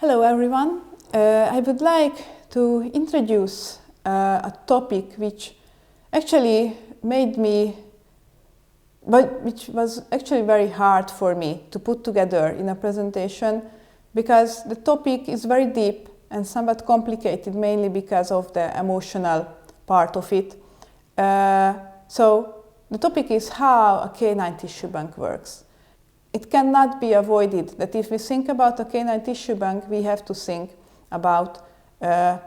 Hello everyone. I would like to introduce a topic which actually which was actually very hard for me to put together in a presentation, because the topic is very deep and somewhat complicated, mainly because of the emotional part of it. So the topic is how a canine tissue bank works. It cannot be avoided that if we think about a canine tissue bank, we have to think about the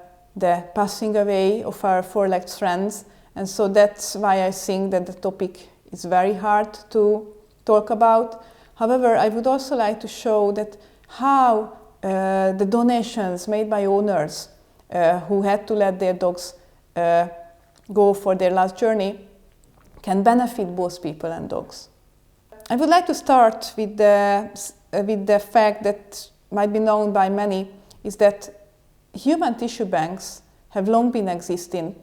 passing away of our four-legged friends, and so that's why I think that the topic is very hard to talk about. However, I would also like to show that how the donations made by owners who had to let their dogs go for their last journey can benefit both people and dogs. I would like to start with the fact that might be known by many, is that human tissue banks have long been existing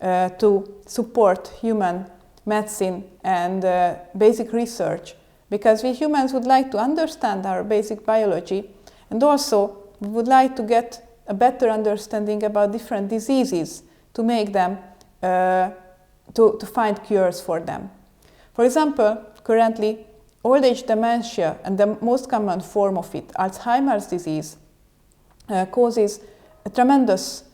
to support human medicine and basic research, because we humans would like to understand our basic biology, and also we would like to get a better understanding about different diseases to make them to find cures for them. For example, currently, old age dementia, and the most common form of it, Alzheimer's disease, causes tremendous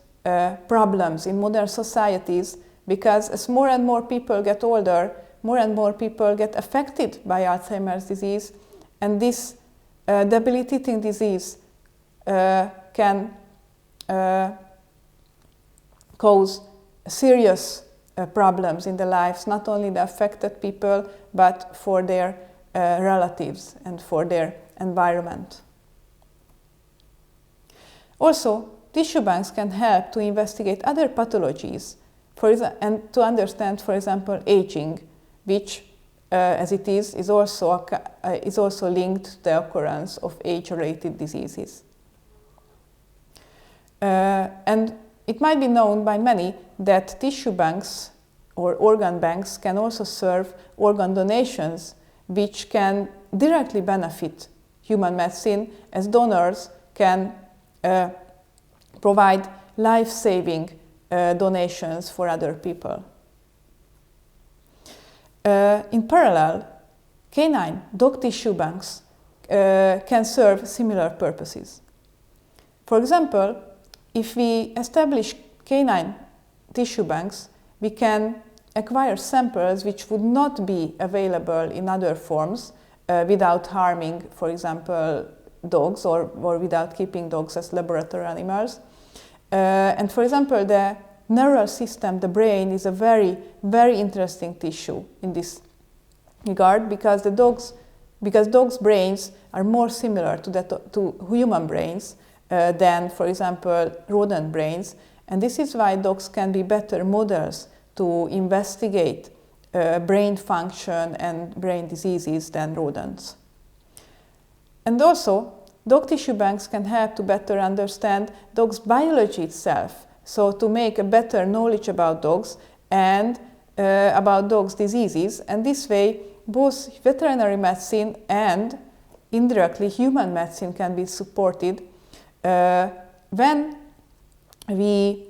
problems in modern societies, because as more and more people get older, more and more people get affected by Alzheimer's disease, and this debilitating disease can cause serious problems in the lives, not only the affected people, but for their relatives and for their environment. Also, tissue banks can help to investigate other pathologies, and to understand, for example, aging, which, as it is also linked to the occurrence of age-related diseases. And it might be known by many that tissue banks or organ banks can also serve organ donations, which can directly benefit human medicine, as donors can provide life-saving donations for other people. In parallel, canine dog tissue banks can serve similar purposes. For example, if we establish canine tissue banks, we can acquire samples which would not be available in other forms without harming, for example, dogs, or without keeping dogs as laboratory animals. And for example, the neural system, the brain, is a very, very interesting tissue in this regard, because dogs' brains are more similar to human brains than, for example, rodent brains, and this is why dogs can be better models to investigate brain function and brain diseases than rodents. And also, dog tissue banks can help to better understand dogs' biology itself, so to make a better knowledge about dogs and about dogs' diseases, and this way both veterinary medicine and indirectly human medicine can be supported when we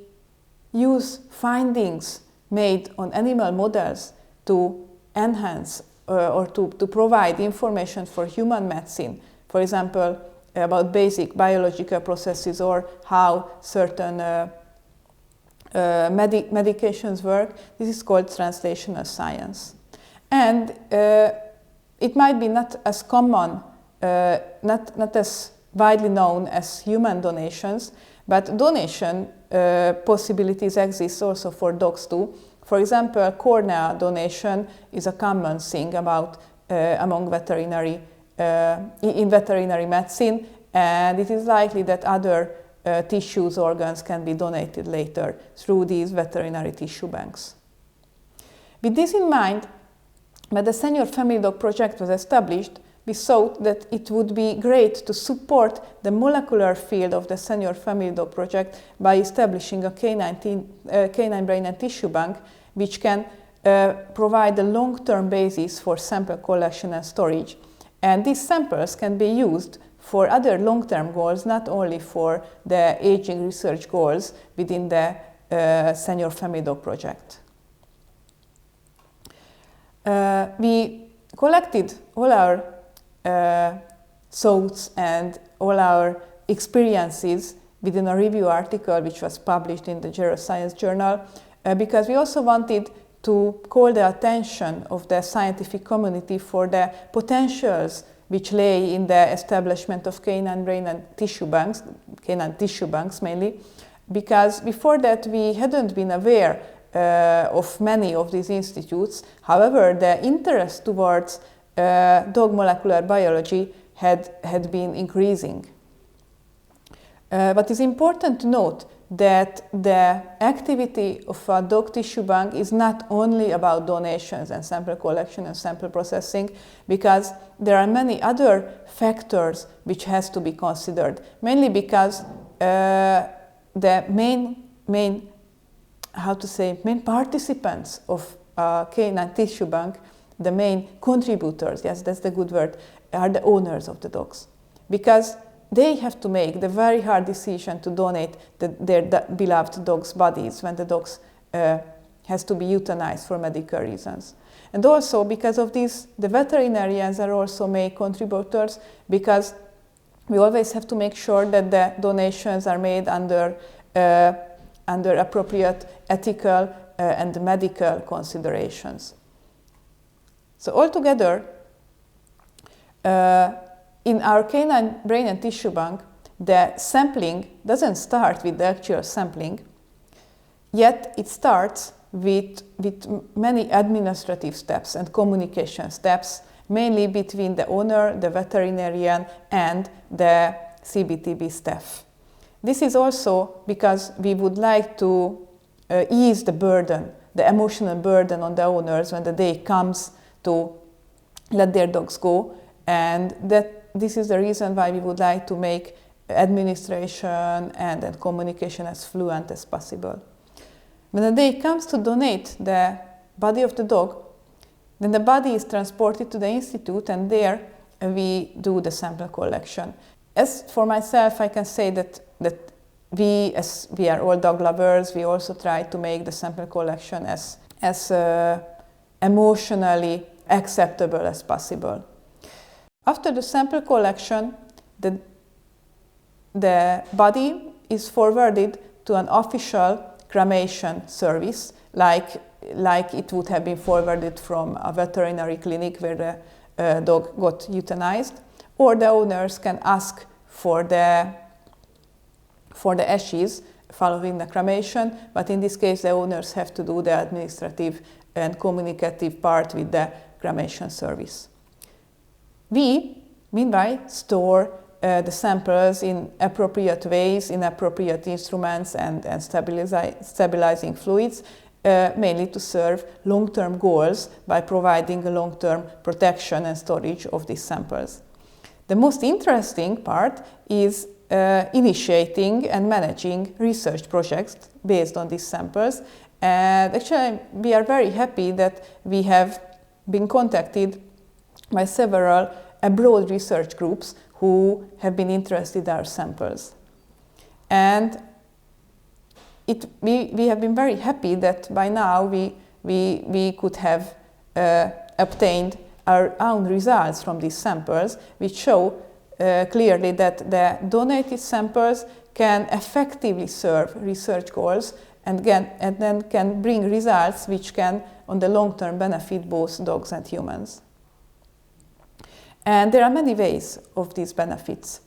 use findings made on animal models to enhance or to provide information for human medicine, for example, about basic biological processes or how certain medications work. This is called translational science. And it might be not as common, not as widely known as human donations, but donation possibilities exist also for dogs too. For example, cornea donation is a common thing among in veterinary medicine, and it is likely that other tissues, organs can be donated later through these veterinary tissue banks. With this in mind, when the Senior Family Dog Project was established, we thought that it would be great to support the molecular field of the Senior Family Dog Project by establishing a canine brain and tissue bank, which can provide a long-term basis for sample collection and storage. And these samples can be used for other long-term goals, not only for the aging research goals within the Senior Family Dog Project. We collected all our thoughts and all our experiences within a review article which was published in the Neuroscience Journal because we also wanted to call the attention of the scientific community for the potentials which lay in the establishment of canine brain and tissue banks mainly, because before that we hadn't been aware of many of these institutes. However, the interest towards dog molecular biology had been increasing. But it's important to note that the activity of a dog tissue bank is not only about donations and sample collection and sample processing, because there are many other factors which has to be considered, mainly because the main participants of canine tissue bank, the main contributors, yes, that's the good word, are the owners of the dogs, because they have to make the very hard decision to donate their beloved dogs' bodies when the dogs has to be euthanized for medical reasons. And also because of this, the veterinarians are also main contributors, because we always have to make sure that the donations are made under appropriate ethical and medical considerations. So altogether, in our canine brain and tissue bank, the sampling doesn't start with the actual sampling, yet it starts with many administrative steps and communication steps, mainly between the owner, the veterinarian, and the CBTB staff. This is also because we would like to ease the burden, the emotional burden on the owners when the day comes to let their dogs go, and this is the reason why we would like to make administration and communication as fluent as possible. When the day comes to donate the body of the dog, then the body is transported to the institute, and there we do the sample collection. As for myself, I can say that we, as we are all dog lovers, we also try to make the sample collection as emotionally acceptable as possible. After the sample collection, the body is forwarded to an official cremation service, like it would have been forwarded from a veterinary clinic where the dog got euthanized, or the owners can ask for the ashes following the cremation, but in this case the owners have to do the administrative and communicative part with the cremation service. We, meanwhile, store the samples in appropriate ways, in appropriate instruments and stabilizing fluids, mainly to serve long-term goals by providing a long-term protection and storage of these samples. The most interesting part is initiating and managing research projects based on these samples. And actually, we are very happy that we have been contacted by several abroad research groups who have been interested in our samples. And we have been very happy that by now we could have obtained our own results from these samples, which show clearly that the donated samples can effectively serve research goals and then can bring results which can, on the long term, benefit both dogs and humans. And there are many ways of these benefits.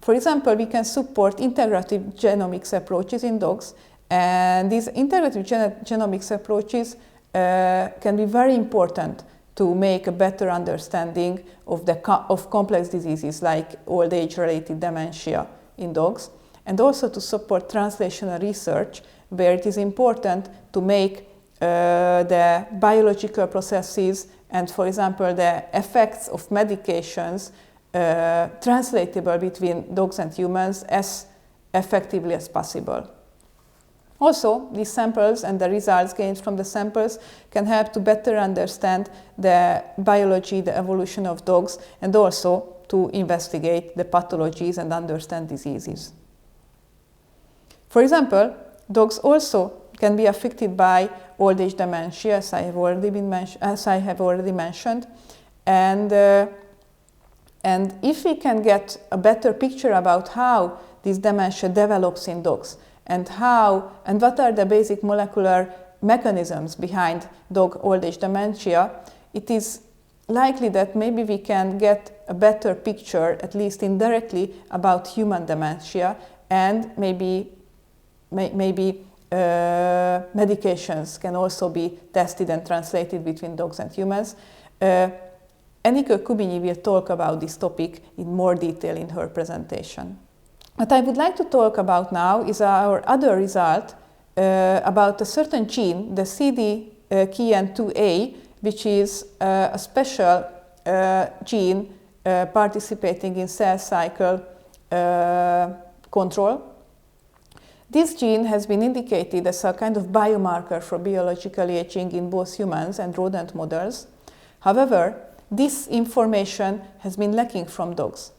For example, we can support integrative genomics approaches in dogs, and these integrative genomics approaches can be very important to make a better understanding of complex diseases like old age-related dementia in dogs, and also to support translational research, where it is important to make the biological processes and, for example, the effects of medications translatable between dogs and humans as effectively as possible. Also, these samples and the results gained from the samples can help to better understand the biology, the evolution of dogs, and also to investigate the pathologies and understand diseases. For example, dogs also can be affected by old age dementia, as I have already mentioned, and if we can get a better picture about how this dementia develops in dogs and what are the basic molecular mechanisms behind dog old age dementia, it is likely that maybe we can get a better picture, at least indirectly, about human dementia, and maybe medications can also be tested and translated between dogs and humans. Enikő Kubinyi will talk about this topic in more detail in her presentation. What I would like to talk about now is our other result about a certain gene, the CDKN2A, which is a special gene participating in cell cycle control. This gene has been indicated as a kind of biomarker for biological aging in both humans and rodent models. However, this information has been lacking from dogs.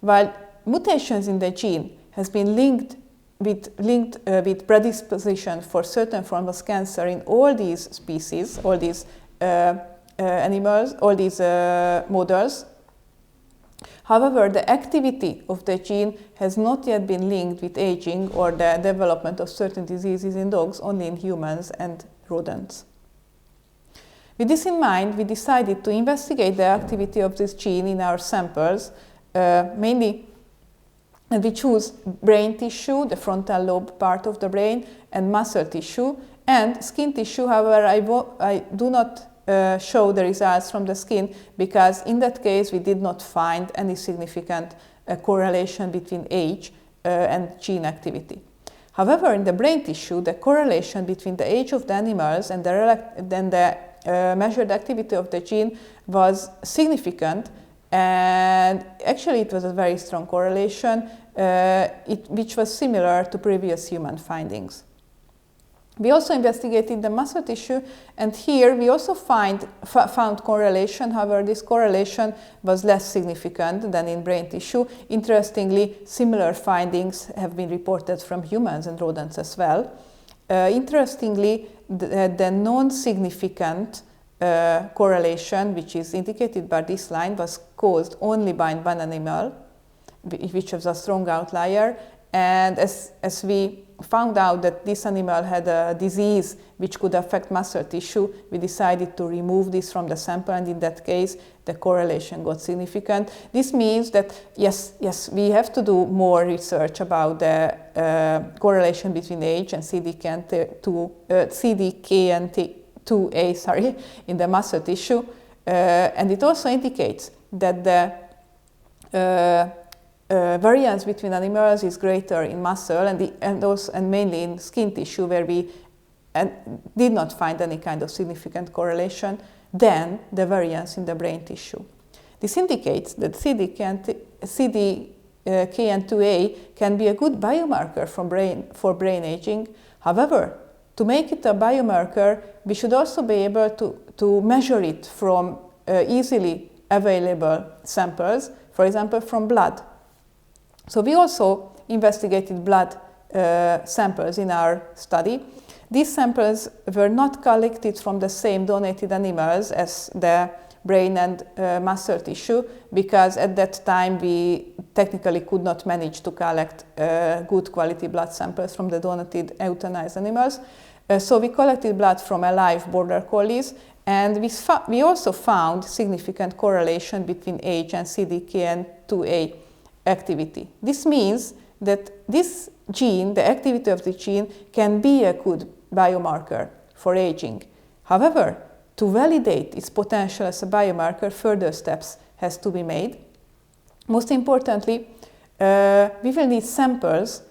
While mutations in the gene has been linked with predisposition for certain forms of cancer in all these species, all these animals, all these models. However, the activity of the gene has not yet been linked with aging or the development of certain diseases in dogs, only in humans and rodents. With this in mind, we decided to investigate the activity of this gene in our samples, mainly, and we choose brain tissue, the frontal lobe part of the brain, and muscle tissue, and skin tissue. However, I do not show the results from the skin because in that case we did not find any significant correlation between age and gene activity. However, in the brain tissue, the correlation between the age of the animals and the measured activity of the gene was significant, and actually it was a very strong correlation which was similar to previous human findings. We also investigated the muscle tissue, and here we also found correlation. However, this correlation was less significant than in brain tissue. Interestingly, similar findings have been reported from humans and rodents as well. Interestingly, the non-significant correlation, which is indicated by this line, was caused only by one animal, which was a strong outlier. And as we found out that this animal had a disease which could affect muscle tissue, we decided to remove this from the sample, and in that case, the correlation got significant. This means that, yes, we have to do more research about the correlation between age and CDKN2A in the muscle tissue. And it also indicates that the variance between animals is greater in muscle and mainly in skin tissue, where we did not find any kind of significant correlation, than the variance in the brain tissue. This indicates that CDKN2A can be a good biomarker for brain aging. However, to make it a biomarker, we should also be able to measure it from easily available samples, for example, from blood. So we also investigated blood samples in our study. These samples were not collected from the same donated animals as the brain and muscle tissue, because at that time we technically could not manage to collect good quality blood samples from the donated euthanized animals. So we collected blood from alive border collies, and we also found significant correlation between age and CDKN2A activity. This means that this gene, the activity of the gene, can be a good biomarker for aging. However, to validate its potential as a biomarker, further steps has to be made. Most importantly, we will need samples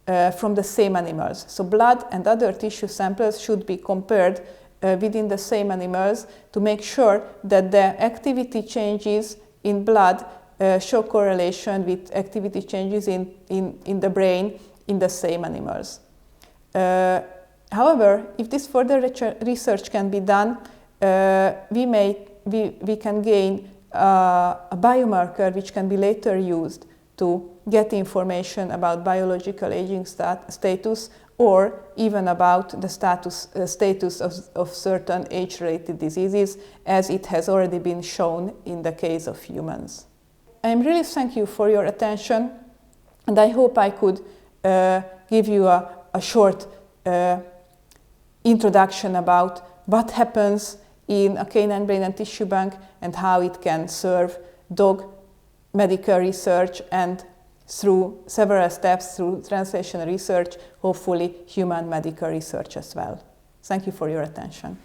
from the same animals. So blood and other tissue samples should be compared within the same animals to make sure that the activity changes in blood show correlation with activity changes in the brain in the same animals. However, if this further research can be done, we can gain a biomarker which can be later used to get information about biological aging status, or even about the status of certain age-related diseases, as it has already been shown in the case of humans. I really thank you for your attention, and I hope I could give you a short introduction about what happens in a canine brain and tissue bank and how it can serve dog medical research, and through several steps, through translational research, hopefully human medical research as well. Thank you for your attention.